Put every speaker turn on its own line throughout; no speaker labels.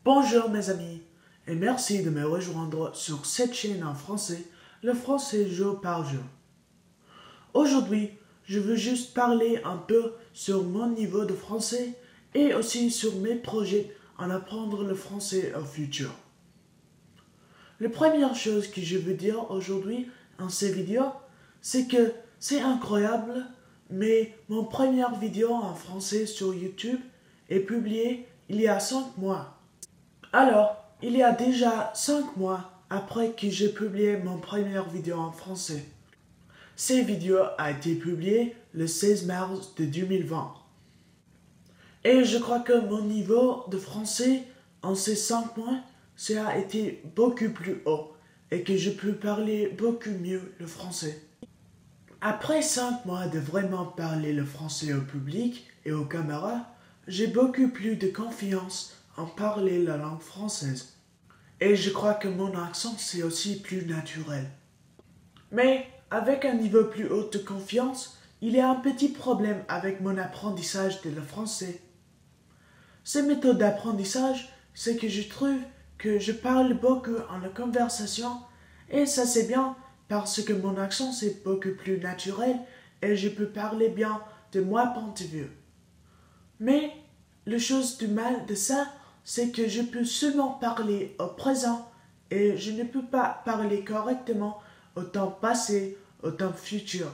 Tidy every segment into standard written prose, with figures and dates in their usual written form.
Bonjour mes amis, et merci de me rejoindre sur cette chaîne en français, le français jour par jour. Aujourd'hui, je veux juste parler un peu sur mon niveau de français et aussi sur mes projets en apprendre le français au futur. La première chose que je veux dire aujourd'hui en ces vidéos, c'est que c'est incroyable, mais mon première vidéo en français sur YouTube est publiée il y a 5 mois. Alors, il y a déjà 5 mois après que j'ai publié mon première vidéo en français. Cette vidéo a été publiée le 16 mars de 2020. Et je crois que mon niveau de français en ces 5 mois, ça a été beaucoup plus haut et que je peux parler beaucoup mieux le français. Après 5 mois de vraiment parler le français au public et aux caméras, j'ai beaucoup plus de confiance en parler la langue française. Et je crois que mon accent c'est aussi plus naturel. Mais avec un niveau plus haut de confiance, il y a un petit problème avec mon apprentissage de le français. Cette méthode d'apprentissage, c'est que je trouve que je parle beaucoup en la conversation et ça c'est bien parce que mon accent c'est beaucoup plus naturel et je peux parler bien de moi point de vue. Mais la chose du mal de ça, c'est que je peux seulement parler au présent et je ne peux pas parler correctement au temps passé, au temps futur.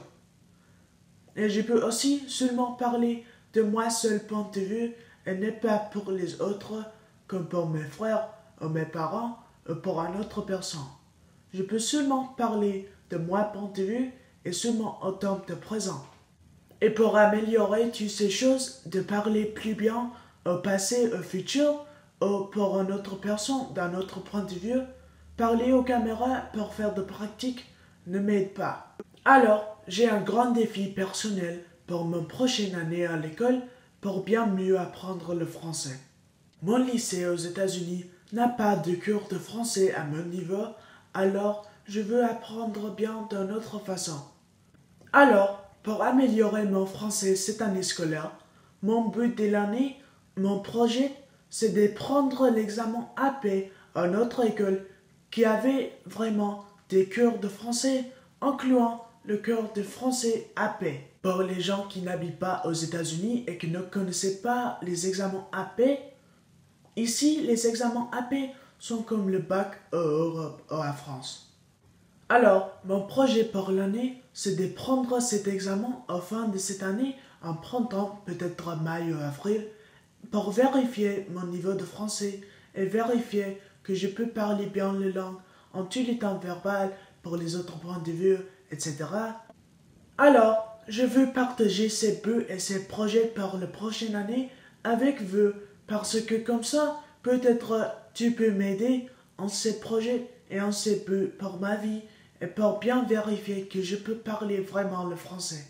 Et je peux aussi seulement parler de moi seul point de vue et ne pas pour les autres, comme pour mes frères ou mes parents ou pour une autre personne. Je peux seulement parler de moi point de vue et seulement au temps de présent. Et pour améliorer toutes ces choses, de parler plus bien au passé, au futur, ou pour une autre personne d'un autre point de vue, parler aux caméras pour faire de pratique ne m'aide pas. Alors, j'ai un grand défi personnel pour ma prochaine année à l'école pour bien mieux apprendre le français. Mon lycée aux États-Unis n'a pas de cours de français à mon niveau, alors je veux apprendre bien d'une autre façon. Alors, pour améliorer mon français cette année scolaire, mon but de l'année, mon projet, c'est de prendre l'examen AP à notre école qui avait vraiment des cours de français, incluant le cours de français AP. Pour les gens qui n'habitent pas aux États-Unis et qui ne connaissaient pas les examens AP, ici les examens AP sont comme le bac en Europe ou en France. Alors, mon projet pour l'année, c'est de prendre cet examen à la fin de cette année, en printemps, peut-être mai ou avril, pour vérifier mon niveau de français et vérifier que je peux parler bien les langues en tous les temps verbal pour les autres points de vue, etc. Alors, je veux partager ces buts et ces projets pour la prochaine année avec vous parce que comme ça, peut-être tu peux m'aider en ces projets et en ces buts pour ma vie et pour bien vérifier que je peux parler vraiment le français.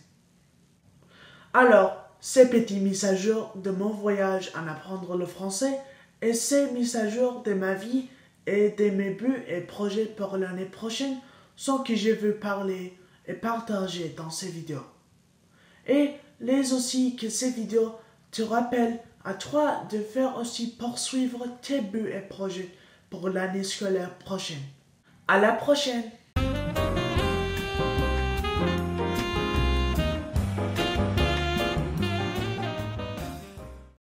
Alors, ces petits mises à jour de mon voyage en apprendre le français et ces mises à jour de ma vie et de mes buts et projets pour l'année prochaine sont que je veux parler et partager dans ces vidéos. Et les aussi que ces vidéos te rappellent à toi de faire aussi poursuivre tes buts et projets pour l'année scolaire prochaine. À la prochaine!